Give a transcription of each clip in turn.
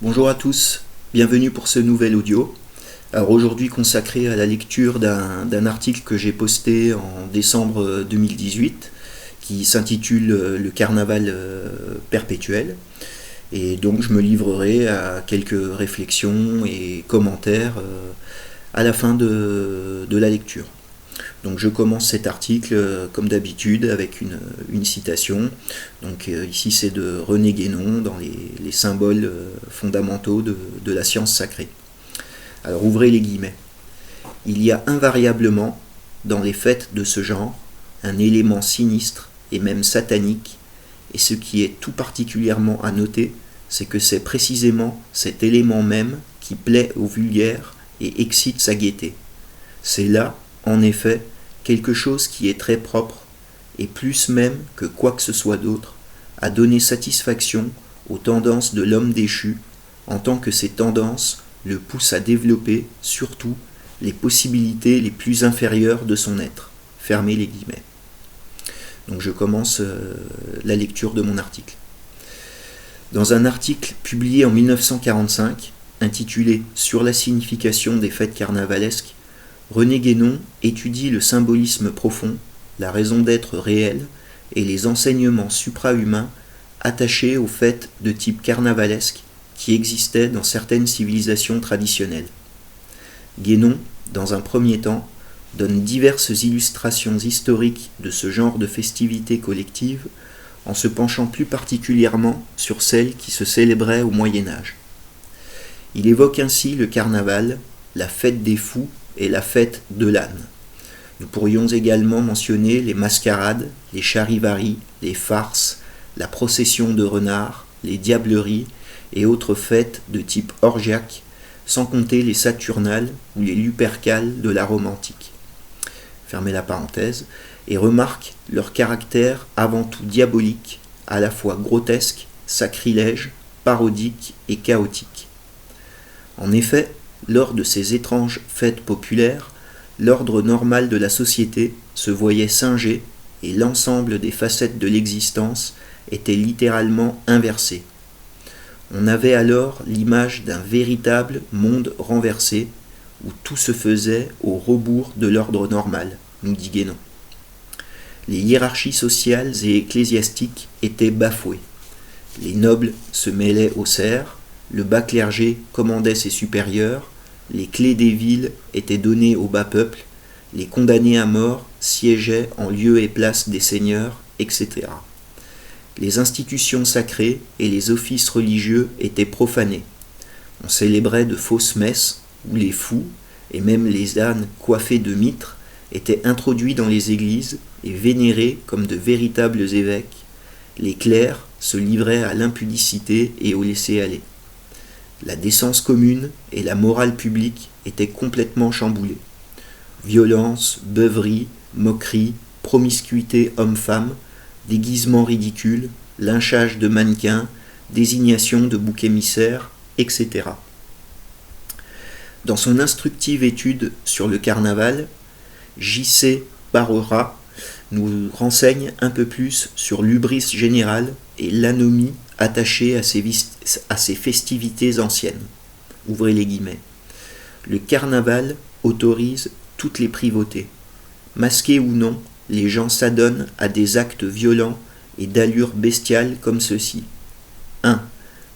Bonjour à tous, bienvenue pour ce nouvel audio. Alors aujourd'hui consacré à la lecture d'un article que j'ai posté en décembre 2018 qui s'intitule Le carnaval perpétuel. Et donc je me livrerai à quelques réflexions et commentaires à la fin de la lecture. Donc je commence cet article comme d'habitude avec une citation. Donc ici c'est de René Guénon dans les symboles fondamentaux de la science sacrée. Alors ouvrez les guillemets. Il y a invariablement dans les fêtes de ce genre un élément sinistre et même satanique, et ce qui est tout particulièrement à noter, c'est que c'est précisément cet élément même qui plaît au vulgaire et excite sa gaieté. C'est là, en effet, quelque chose qui est très propre, et plus même que quoi que ce soit d'autre, à donner satisfaction aux tendances de l'homme déchu, en tant que ces tendances le poussent à développer, surtout, les possibilités les plus inférieures de son être. Fermez les guillemets. Donc je commence la lecture de mon article. Dans un article publié en 1945, intitulé Sur la signification des fêtes carnavalesques, René Guénon étudie le symbolisme profond, la raison d'être réelle et les enseignements suprahumains attachés aux fêtes de type carnavalesque qui existaient dans certaines civilisations traditionnelles. Guénon, dans un premier temps, donne diverses illustrations historiques de ce genre de festivités collectives en se penchant plus particulièrement sur celles qui se célébraient au Moyen Âge. Il évoque ainsi le carnaval, la fête des fous et la fête de l'âne. Nous pourrions également mentionner les mascarades, les charivaris, les farces, la procession de renards, les diableries et autres fêtes de type orgiaque, sans compter les saturnales ou les lupercales de la Rome antique. Fermez la parenthèse, et remarque leur caractère avant tout diabolique, à la fois grotesque, sacrilège, parodique et chaotique. En effet, lors de ces étranges fêtes populaires, l'ordre normal de la société se voyait singé et l'ensemble des facettes de l'existence était littéralement inversé. On avait alors l'image d'un véritable monde renversé où tout se faisait au rebours de l'ordre normal, nous dit Guénon. Les hiérarchies sociales et ecclésiastiques étaient bafouées. Les nobles se mêlaient aux serfs, le bas clergé commandait ses supérieurs, les clés des villes étaient données au bas peuple, les condamnés à mort siégeaient en lieu et place des seigneurs, etc. Les institutions sacrées et les offices religieux étaient profanés. On célébrait de fausses messes où les fous, et même les ânes coiffés de mitres, étaient introduits dans les églises et vénérés comme de véritables évêques. Les clercs se livraient à l'impudicité et au laisser-aller. La décence commune et la morale publique étaient complètement chamboulées. Violence, beuverie, moquerie, promiscuité homme-femme, déguisements ridicules, lynchage de mannequins, désignation de boucs émissaires, etc. Dans son instructive étude sur le carnaval, J.C. Barrera nous renseigne un peu plus sur l'hubris générale et l'anomie attachée à ces festivités anciennes. Ouvrez les guillemets. Le carnaval autorise toutes les privautés. Masqués ou non, les gens s'adonnent à des actes violents et d'allure bestiale comme ceux-ci. 1.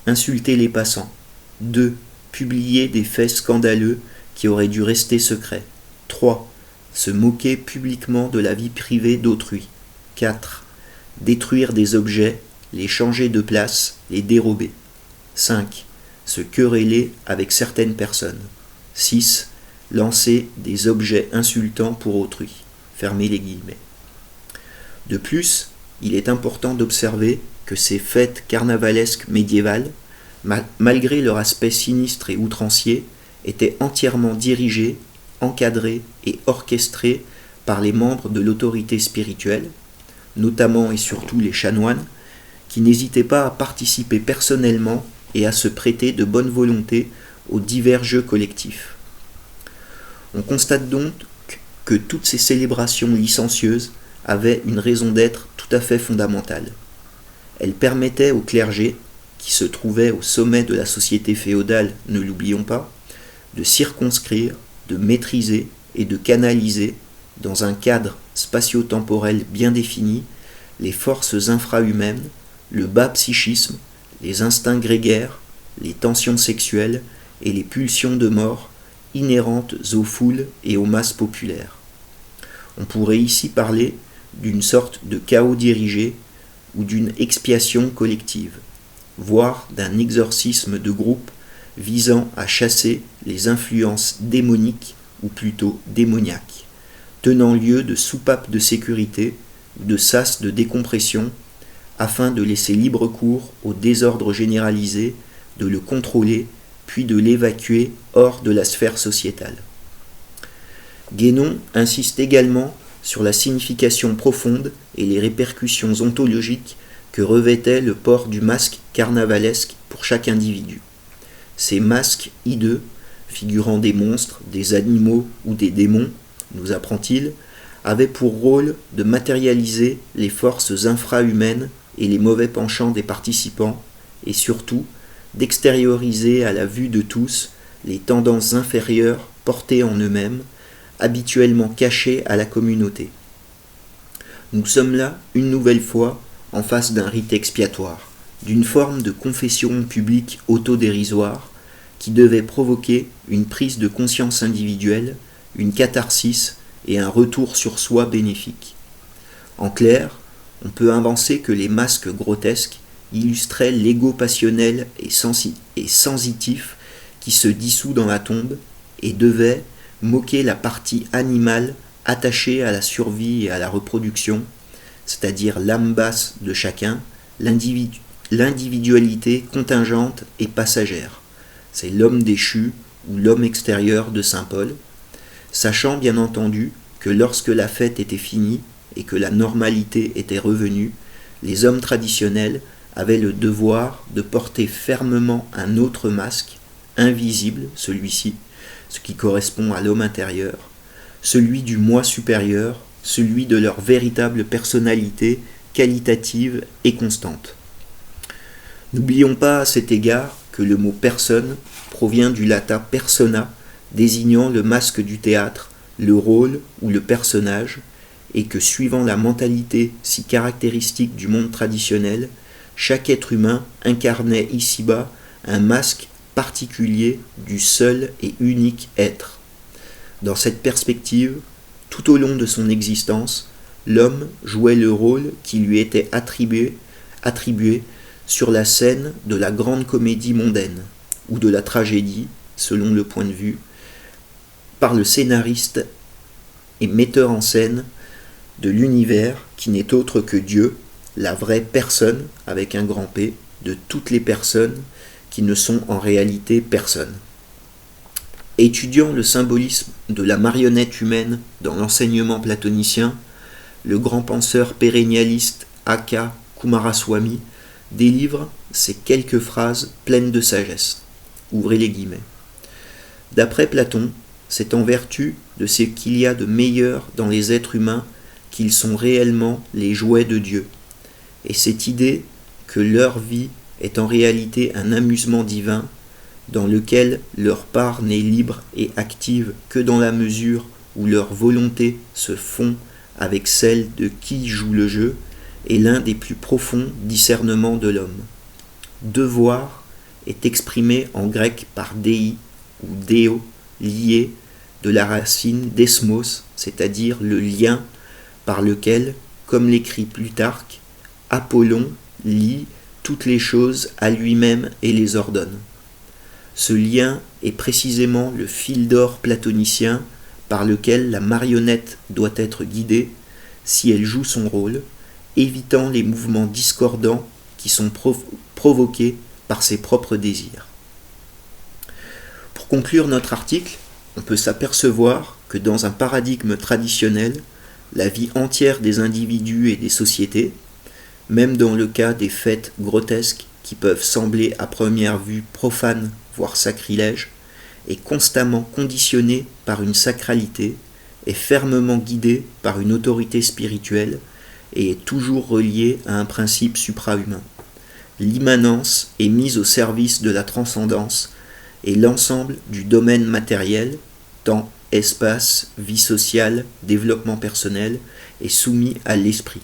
Insulter les passants. 2. Publier des faits scandaleux qui auraient dû rester secrets. 3. Se moquer publiquement de la vie privée d'autrui. 4. Détruire des objets, les changer de place, les dérober. 5. Se quereller avec certaines personnes. 6. Lancer des objets insultants pour autrui. Fermez les guillemets. De plus, il est important d'observer que ces fêtes carnavalesques médiévales, malgré leur aspect sinistre et outrancier, étaient entièrement dirigées, encadrées et orchestrées par les membres de l'autorité spirituelle, notamment et surtout les chanoines, qui n'hésitaient pas à participer personnellement et à se prêter de bonne volonté aux divers jeux collectifs. On constate donc que toutes ces célébrations licencieuses avaient une raison d'être tout à fait fondamentale. Elles permettaient au clergé, qui se trouvait au sommet de la société féodale, ne l'oublions pas, de circonscrire, de maîtriser et de canaliser, dans un cadre spatio-temporel bien défini, les forces infrahumaines, le bas psychisme, les instincts grégaires, les tensions sexuelles et les pulsions de mort inhérentes aux foules et aux masses populaires. On pourrait ici parler d'une sorte de chaos dirigé ou d'une expiation collective, voire d'un exorcisme de groupe visant à chasser les influences démoniques ou plutôt démoniaques, tenant lieu de soupapes de sécurité ou de sas de décompression afin de laisser libre cours au désordre généralisé, de le contrôler puis de l'évacuer hors de la sphère sociétale. Guénon insiste également sur la signification profonde et les répercussions ontologiques que revêtait le port du masque carnavalesque pour chaque individu. Ces masques hideux, figurant des monstres, des animaux ou des démons, nous apprend-il, avaient pour rôle de matérialiser les forces infrahumaines et les mauvais penchants des participants, et surtout d'extérioriser à la vue de tous les tendances inférieures portées en eux-mêmes, habituellement cachées à la communauté. Nous sommes là, une nouvelle fois, en face d'un rite expiatoire, d'une forme de confession publique autodérisoire qui devait provoquer une prise de conscience individuelle, une catharsis et un retour sur soi bénéfique. En clair, on peut avancer que les masques grotesques illustraient l'ego passionnel et sensitif qui se dissout dans la tombe et devait moquer la partie animale attachée à la survie et à la reproduction, c'est-à-dire l'âme basse de chacun, l'individualité contingente et passagère. C'est l'homme déchu ou l'homme extérieur de saint Paul, sachant bien entendu que lorsque la fête était finie et que la normalité était revenue, les hommes traditionnels avaient le devoir de porter fermement un autre masque, invisible celui-ci, ce qui correspond à l'homme intérieur, celui du moi supérieur, celui de leur véritable personnalité qualitative et constante. N'oublions pas à cet égard que le mot personne provient du latin persona, désignant le masque du théâtre, le rôle ou le personnage, et que suivant la mentalité si caractéristique du monde traditionnel, chaque être humain incarnait ici-bas un masque particulier du seul et unique être. Dans cette perspective, tout au long de son existence, l'homme jouait le rôle qui lui était attribué sur la scène de la grande comédie mondaine, ou de la tragédie, selon le point de vue, par le scénariste et metteur en scène de l'univers qui n'est autre que Dieu, la vraie personne, avec un grand P, de toutes les personnes qui ne sont en réalité personne. Étudiant le symbolisme de la marionnette humaine dans l'enseignement platonicien, le grand penseur pérennialiste A.K. Kumaraswamy délivre ces quelques phrases pleines de sagesse. Ouvrez les guillemets. D'après Platon, c'est en vertu de ce qu'il y a de meilleur dans les êtres humains qu'ils sont réellement les jouets de Dieu. Et cette idée que leur vie est en réalité un amusement divin dans lequel leur part n'est libre et active que dans la mesure où leur volonté se fond avec celle de qui joue le jeu, est l'un des plus profonds discernements de l'homme. Devoir est exprimé en grec par dei ou deo, lié de la racine desmos, c'est-à-dire le lien par lequel, comme l'écrit Plutarque, Apollon lie toutes les choses à lui-même et les ordonne. Ce lien est précisément le fil d'or platonicien par lequel la marionnette doit être guidée si elle joue son rôle, évitant les mouvements discordants qui sont provoqués par ses propres désirs. Pour conclure notre article, on peut s'apercevoir que dans un paradigme traditionnel, la vie entière des individus et des sociétés, même dans le cas des fêtes grotesques qui peuvent sembler à première vue profanes, voire sacrilèges, est constamment conditionnée par une sacralité, est fermement guidée par une autorité spirituelle et est toujours reliée à un principe suprahumain. l'immanence est mise au service de la transcendance et l'ensemble du domaine matériel, temps, espace, vie sociale, développement personnel, est soumis à l'esprit.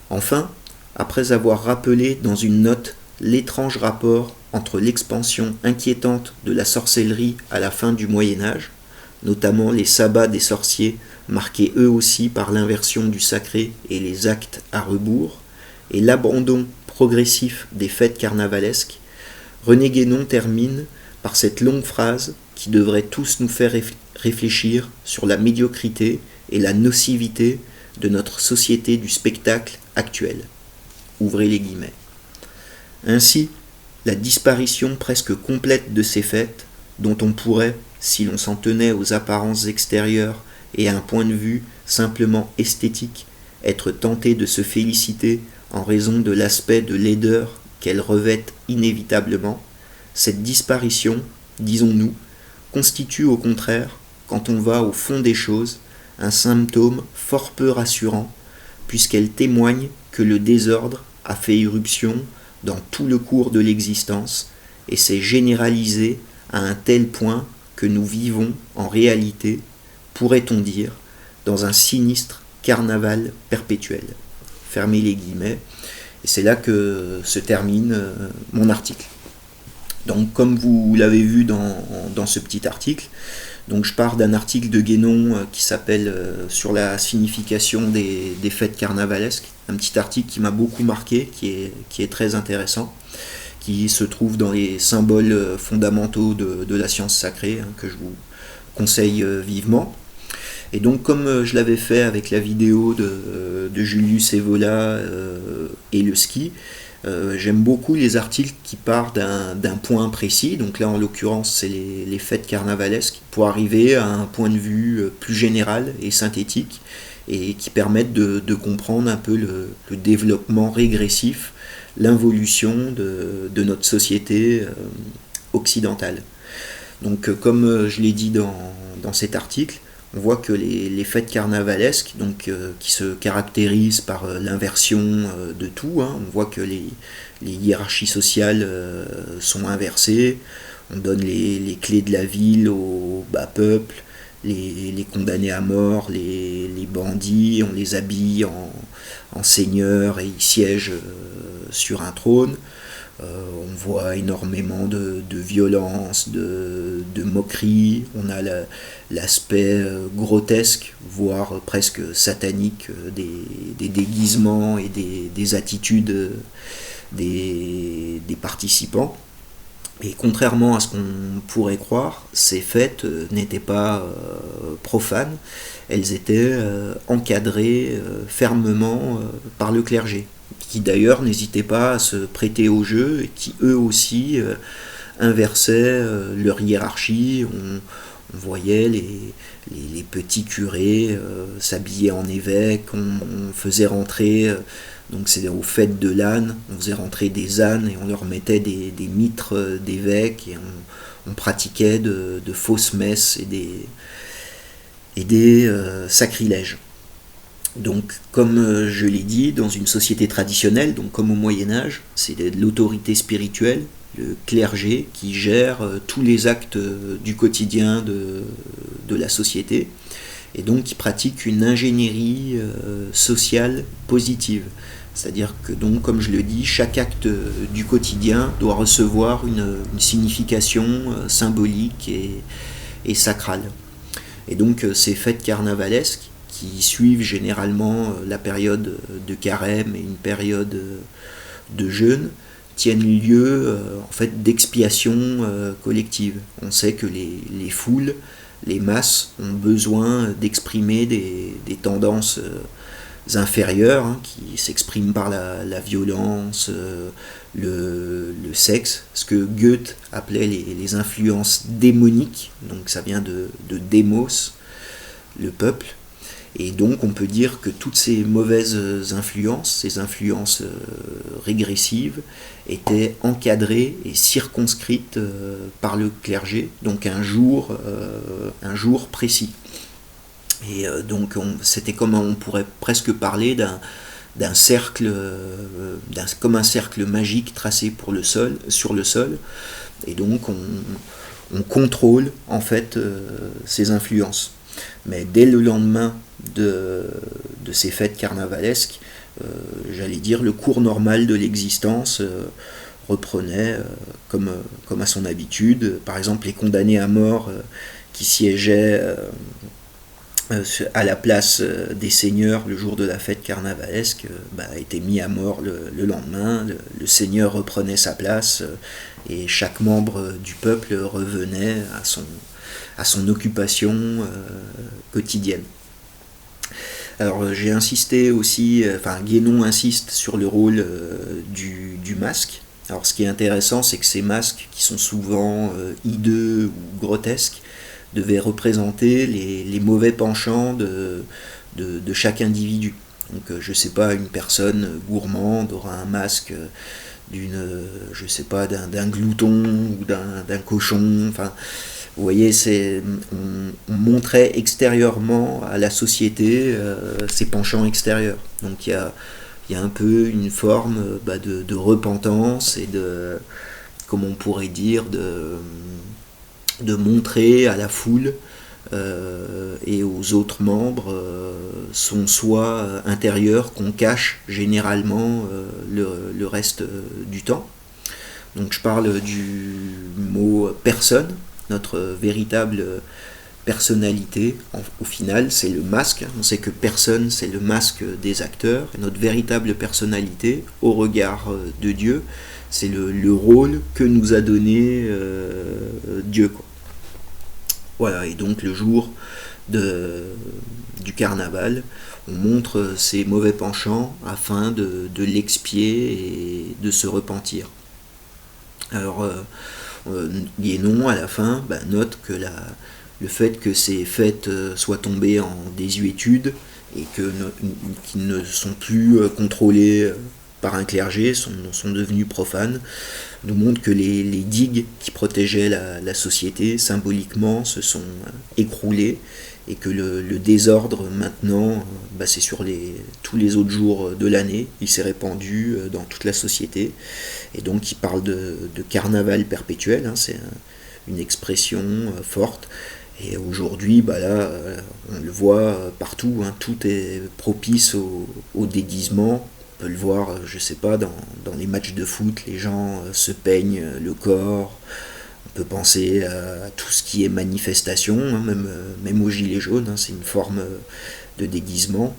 Enfin, après avoir rappelé dans une note l'étrange rapport entre l'expansion inquiétante de la sorcellerie à la fin du Moyen Âge, notamment les sabbats des sorciers marqués eux aussi par l'inversion du sacré et les actes à rebours, et l'abandon progressif des fêtes carnavalesques, René Guénon termine par cette longue phrase qui devrait tous nous faire réfléchir sur la médiocrité et la nocivité de notre société du spectacle actuelle. Ouvrez les guillemets. Ainsi, la disparition presque complète de ces fêtes, dont on pourrait, si l'on s'en tenait aux apparences extérieures et à un point de vue simplement esthétique, être tenté de se féliciter en raison de l'aspect de laideur qu'elles revêtent inévitablement, cette disparition, disons-nous, constitue au contraire, quand on va au fond des choses, un symptôme fort peu rassurant, puisqu'elle témoigne que le désordre a fait irruption dans tout le cours de l'existence et s'est généralisé à un tel point que nous vivons en réalité, pourrait-on dire, dans un sinistre carnaval perpétuel. Fermez les guillemets. Et c'est là que se termine mon article. Donc comme vous l'avez vu dans ce petit article, donc je pars d'un article de Guénon qui s'appelle Sur la signification des fêtes carnavalesques, un petit article qui m'a beaucoup marqué, qui est très intéressant, qui se trouve dans les symboles fondamentaux de la science sacrée, que je vous conseille vivement. Et donc comme je l'avais fait avec la vidéo de Julius Evola et le ski, j'aime beaucoup les articles qui partent d'un point précis, donc là en l'occurrence c'est les fêtes carnavalesques, pour arriver à un point de vue plus général et synthétique, et qui permettent de comprendre un peu le développement régressif, l'involution de notre société occidentale. Donc comme je l'ai dit dans cet article, on voit que les fêtes carnavalesques, donc, qui se caractérisent par l'inversion de tout, on voit que les hiérarchies sociales sont inversées, on donne les clés de la ville au bas peuple, les condamnés à mort, les bandits, on les habille en seigneurs et ils siègent sur un trône. On voit énormément de violence, de moquerie, on a l'aspect grotesque, voire presque satanique des déguisements et des attitudes des participants. Et contrairement à ce qu'on pourrait croire, ces fêtes n'étaient pas profanes, elles étaient encadrées fermement par le clergé, qui d'ailleurs n'hésitaient pas à se prêter au jeu et qui eux aussi inversaient leur hiérarchie. On voyait les petits curés s'habiller en évêques, on faisait rentrer, donc c'est aux fêtes de l'âne, on faisait rentrer des ânes et on leur mettait des mitres d'évêques et on pratiquait de fausses messes et des sacrilèges. Donc, comme je l'ai dit, dans une société traditionnelle, donc comme au Moyen-Âge, c'est de l'autorité spirituelle, le clergé, qui gère tous les actes du quotidien de la société, et donc qui pratique une ingénierie sociale positive. C'est-à-dire que, donc, comme je le dis, chaque acte du quotidien doit recevoir une signification symbolique et sacrale. Et donc, ces fêtes carnavalesques, qui suivent généralement la période de carême et une période de jeûne, tiennent lieu en fait d'expiation collective. On sait que les foules, les masses ont besoin d'exprimer des tendances inférieures qui s'expriment par la violence, le sexe, ce que Goethe appelait les influences démoniques, donc ça vient de démos, le peuple. Et donc on peut dire que toutes ces mauvaises influences, ces influences régressives, étaient encadrées et circonscrites par le clergé, donc un jour précis. Et donc c'était comme on pourrait presque parler d'un cercle, comme un cercle magique tracé sur le sol, et donc on contrôle en fait ces influences. Mais dès le lendemain de ces fêtes carnavalesques, j'allais dire, le cours normal de l'existence reprenait comme à son habitude. Par exemple, les condamnés à mort qui siégeaient à la place des seigneurs le jour de la fête carnavalesque étaient mis à mort le lendemain. Le seigneur reprenait sa place et chaque membre du peuple revenait à son occupation quotidienne. Alors j'ai insisté aussi, Guénon insiste sur le rôle du masque. Alors ce qui est intéressant, c'est que ces masques, qui sont souvent hideux ou grotesques, devaient représenter les mauvais penchants de chaque individu. Donc je sais pas, une personne gourmande aura un masque d'un glouton ou d'un cochon. Enfin, vous voyez, on montrait extérieurement à la société ses penchants extérieurs. Donc il y a un peu une forme de repentance et comment on pourrait dire, de montrer à la foule et aux autres membres son soi intérieur qu'on cache généralement le reste du temps. Donc je parle du mot personne, notre véritable personnalité. Au final, c'est le masque. On sait que personne, c'est le masque des acteurs. Et notre véritable personnalité, au regard de Dieu, c'est le rôle que nous a donné Dieu, quoi. Voilà, et donc le jour du carnaval, on montre ses mauvais penchants afin de l'expier et de se repentir. Alors, Guénon, à la fin, note que le fait que ces fêtes soient tombées en désuétude et qu'ils ne sont plus contrôlées par un clergé, sont devenus profanes, nous montre que les digues qui protégeaient la société symboliquement se sont écroulées et que le désordre maintenant, c'est sur tous les autres jours de l'année, il s'est répandu dans toute la société. Et donc il parle de carnaval perpétuel, hein, c'est une expression forte. Et aujourd'hui, on le voit partout, hein, tout est propice au déguisement. On peut le voir, je sais pas, dans les matchs de foot, les gens se peignent le corps. On peut penser à tout ce qui est manifestation, hein, même aux gilets jaunes, hein, c'est une forme de déguisement.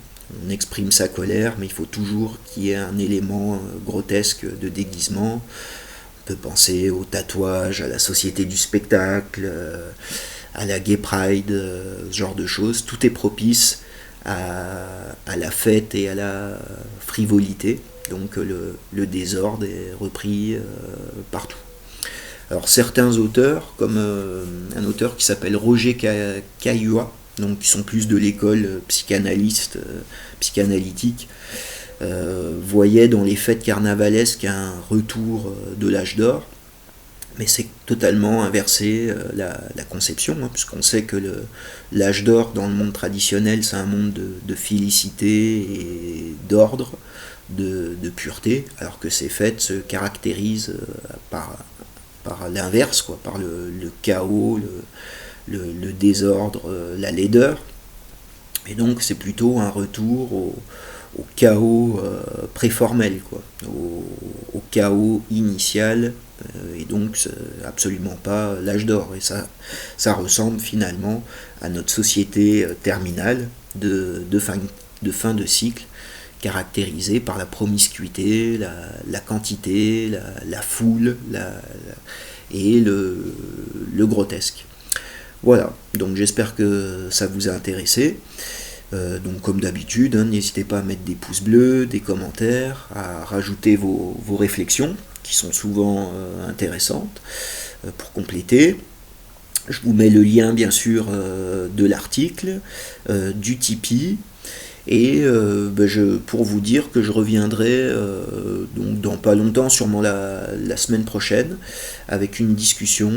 On exprime sa colère, mais il faut toujours qu'il y ait un élément grotesque de déguisement. On peut penser au tatouage, à la société du spectacle, à la gay pride, ce genre de choses. Tout est propice à la fête et à la frivolité. Donc le désordre est repris partout. Alors certains auteurs, comme un auteur qui s'appelle Roger Caillois, donc qui sont plus de l'école psychanalytique, voyaient dans les fêtes carnavalesques un retour de l'âge d'or. Mais c'est totalement inversé la conception, hein, puisqu'on sait que l'âge d'or dans le monde traditionnel, c'est un monde de félicité et d'ordre, de pureté, alors que ces fêtes se caractérisent par l'inverse, quoi, par le chaos, le désordre, la laideur. Et donc c'est plutôt un retour au chaos préformel, quoi, au chaos initial, et donc c'est absolument pas l'âge d'or. Et ça ressemble finalement à notre société terminale de fin de cycle, caractérisée par la promiscuité, la quantité, la foule et le grotesque. Voilà, donc j'espère que ça vous a intéressé. Donc comme d'habitude, hein, n'hésitez pas à mettre des pouces bleus, des commentaires, à rajouter vos réflexions, qui sont souvent intéressantes, pour compléter. Je vous mets le lien bien sûr de l'article, du Tipeee, et pour vous dire que je reviendrai donc dans pas longtemps, sûrement la semaine prochaine, avec une discussion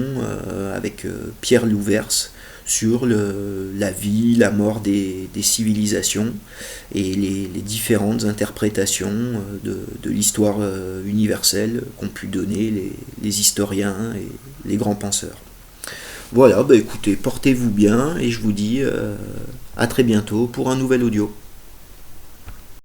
avec Pierre Louverse sur la vie, la mort des civilisations et les différentes interprétations de l'histoire universelle qu'ont pu donner les historiens et les grands penseurs. Voilà, bah écoutez, portez-vous bien et je vous dis à très bientôt pour un nouvel audio.